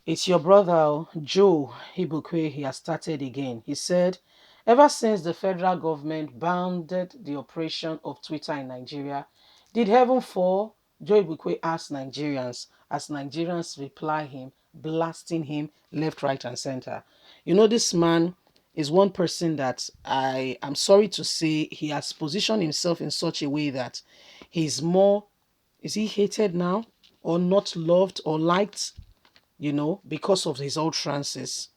It's your brother, Joe Ibukwe. He has started again. He said, ever since the federal government bounded the operation of Twitter in Nigeria, did heaven fall? Joe Ibukwe asked Nigerians as Nigerians reply him, blasting him left, right, and center. You know, this man is one person that I am sorry to say he has positioned himself in such a way that he's more, is he hated now or not loved or liked? Because of his utterances.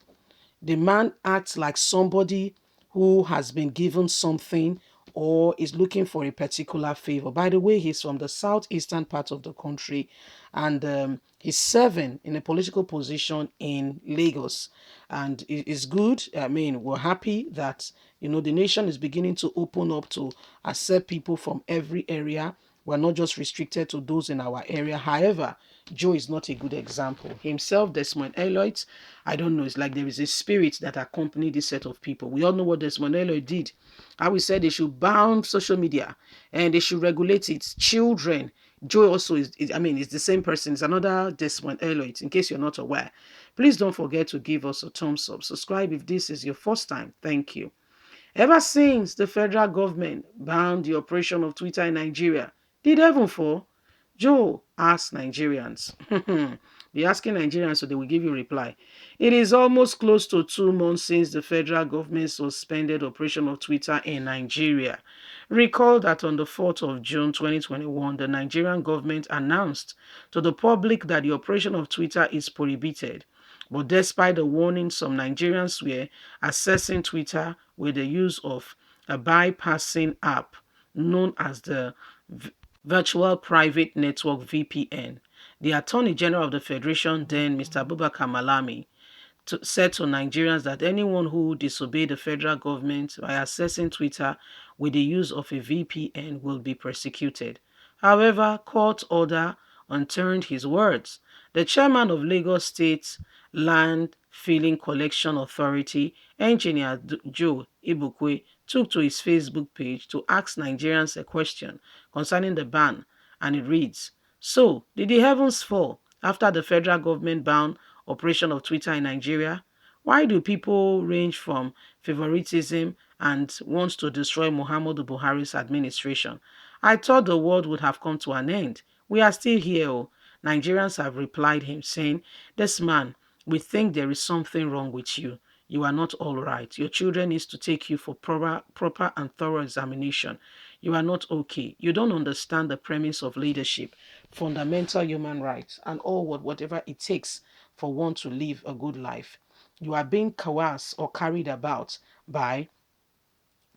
The man acts like somebody who has been given something or is looking for a particular favor. By the way, he's from the southeastern part of the country and he's serving in a political position in Lagos. And it is good. I mean, we're happy that, the nation is beginning to open up to accept people from every area. We're not just restricted to those in our area. However, Joe is not a good example. Himself, Desmond Elliot, I don't know. It's like there is a spirit that accompanied this set of people. We all know what Desmond Elliot did. How we said they should ban social media and they should regulate it. Children. Joe also it's the same person. It's another Desmond Elliot, in case you're not aware. Please don't forget to give us a thumbs up. Subscribe if this is your first time. Thank you. Ever since the federal government banned the operation of Twitter in Nigeria, did heaven fall? Joe asked Nigerians. Be asking Nigerians so they will give you a reply. It is almost close to 2 months since the federal government suspended operation of Twitter in Nigeria. Recall that on the 4th of June 2021, the Nigerian government announced to the public that the operation of Twitter is prohibited. But despite the warning, some Nigerians were accessing Twitter with the use of a bypassing app known as the Virtual Private Network (VPN). The Attorney General of the Federation, then Mr. Abubakar Malami, said to Nigerians that anyone who disobeyed the federal government by accessing Twitter with the use of a VPN will be persecuted. However, court order unturned his words. The chairman of Lagos State Land Filling Collection Authority, Engineer Joe Ibukwe, took to his Facebook page to ask Nigerians a question concerning the ban, and it reads, "So, did the heavens fall after the federal government banned operation of Twitter in Nigeria? Why do people range from favoritism and want to destroy Muhammadu Buhari's administration? I thought the world would have come to an end. We are still here." Oh. Nigerians have replied him saying, "This man, we think there is something wrong with you. You are not all right. Your children needs to take you for proper and thorough examination. You are not okay. You don't understand the premise of leadership, fundamental human rights, and whatever it takes for one to live a good life. You are being coerced or carried about by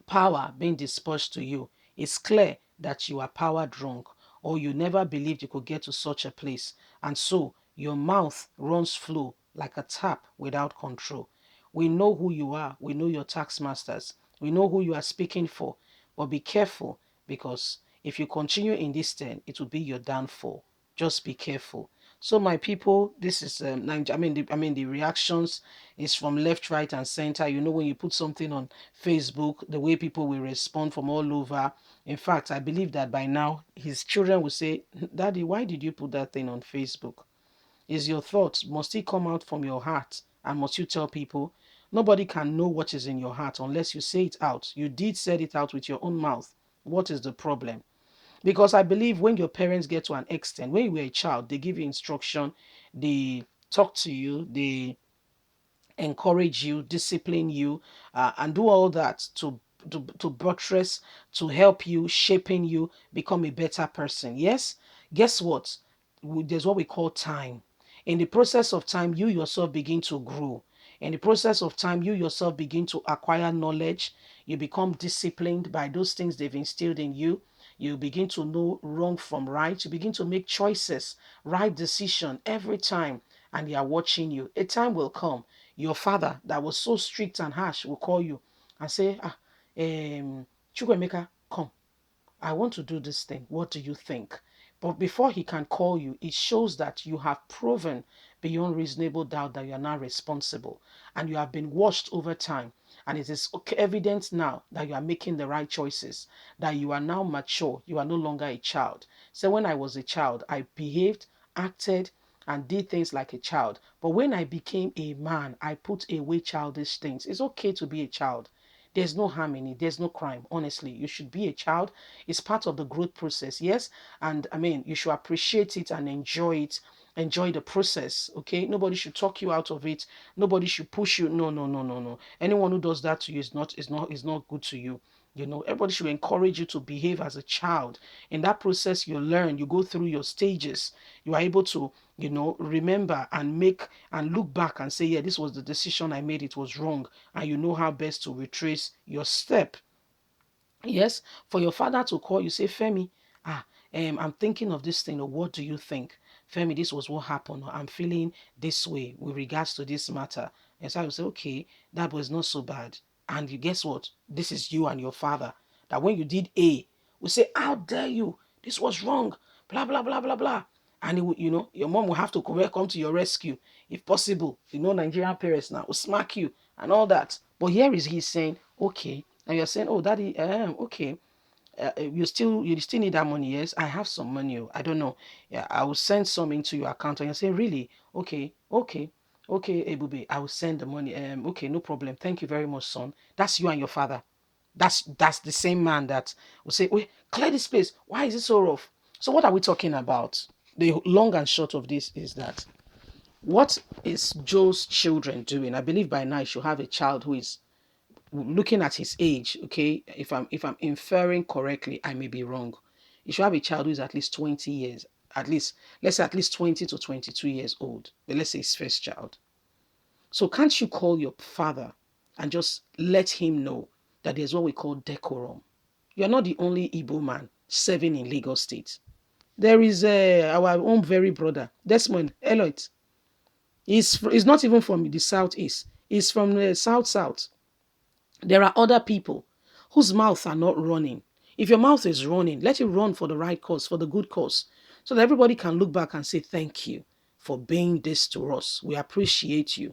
power being dispersed to you. It's clear that you are power drunk or you never believed you could get to such a place. And so your mouth runs flow like a tap without control. We know who you are. We know your tax masters. We know who you are speaking for. But be careful because if you continue in this turn, it will be your downfall. Just be careful. So my people, this is the reactions is from left, right, and center. You know, when you put something on Facebook, the way people will respond from all over. In fact, I believe that by now his children will say, "Daddy, why did you put that thing on Facebook? Is your thoughts, must it come out from your heart? And must you tell people?" Nobody can know what is in your heart unless you say it out. You did say it out with your own mouth. What is the problem? Because I believe when your parents get to an extent, when you were a child, they give you instruction, they talk to you, they encourage you, discipline you, and do all that to buttress, to help you, shaping you, become a better person. Yes, guess what? There's what we call time. In the process of time, you yourself begin to grow. In the process of time, you yourself begin to acquire knowledge. You become disciplined by those things they've instilled in you. You begin to know wrong from right. You begin to make choices, right decision every time, and they are watching you. A time will come. Your father that was so strict and harsh will call you and say, Chukwemeka, come. I want to do this thing. What do you think? But before he can call you, it shows that you have proven beyond reasonable doubt that you are now responsible and you have been washed over time. And it is evident now that you are making the right choices, that you are now mature. You are no longer a child. So when I was a child, I behaved, acted, and did things like a child. But when I became a man, I put away childish things. It's okay to be a child. There's no harm in it. There's no crime. Honestly, you should be a child. It's part of the growth process. Yes. And I mean, you should appreciate it and enjoy it. Enjoy the process. Okay. Nobody should talk you out of it. Nobody should push you. No, no, no, no, no. Anyone who does that to you is not good to you. Everybody should encourage you to behave as a child. In that process, you learn, you go through your stages. You are able to, remember and make and look back and say, yeah, this was the decision I made. It was wrong. And you know how best to retrace your step. Yes, for your father to call you, say, Femi, I'm thinking of this thing, or what do you think? Femi, this was what happened. Or I'm feeling this way with regards to this matter. And so I will say, okay, that was not so bad. And you guess what? This is you and your father. That when you did A, we say, how dare you? This was wrong. Blah, blah, blah, blah, blah. And your mom will have to come to your rescue if possible. Nigerian parents now will smack you and all that. But here is he saying, okay, and you're saying, oh, daddy, okay, you still need that money. Yes, I have some money. I don't know. Yeah, I will send some into your account. And you say, really? Okay, okay, okay, Ebube, I will send the money. Okay, no problem. Thank you very much, son. That's you and your father. That's the same man that will say, wait, clear this place. Why is it so rough? So what are we talking about? The long and short of this is that what is Joe's children doing? I believe by now you should have a child who is looking at his age. Okay, if I'm inferring correctly, I may be wrong. You should have a child who is at least 20 years, at least, let's say at least 20 to 22 years old. But let's say his first child. So can't you call your father and just let him know that there's what we call decorum? You're not the only Igbo man serving in Lagos State. There is our own very brother, Desmond Elliot. He's not even from the southeast. He's from the south. There are other people whose mouths are not running. If your mouth is running, let it run for the right cause, for the good cause, so that everybody can look back and say, thank you for being this to us. We appreciate you.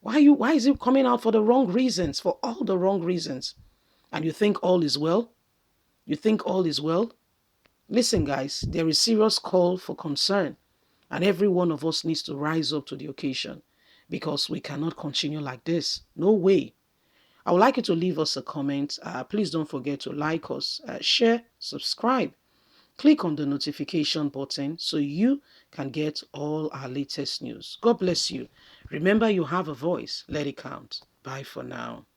Why is it coming out for the wrong reasons, for all the wrong reasons? And you think all is well? You think all is well? Listen, guys, there is serious call for concern, and every one of us needs to rise up to the occasion, because we cannot continue like this. No way. I would like you to leave us a comment. Please don't forget to like us, share, subscribe. Click on the notification button so you can get all our latest news. God bless you. Remember, you have a voice. Let it count. Bye for now.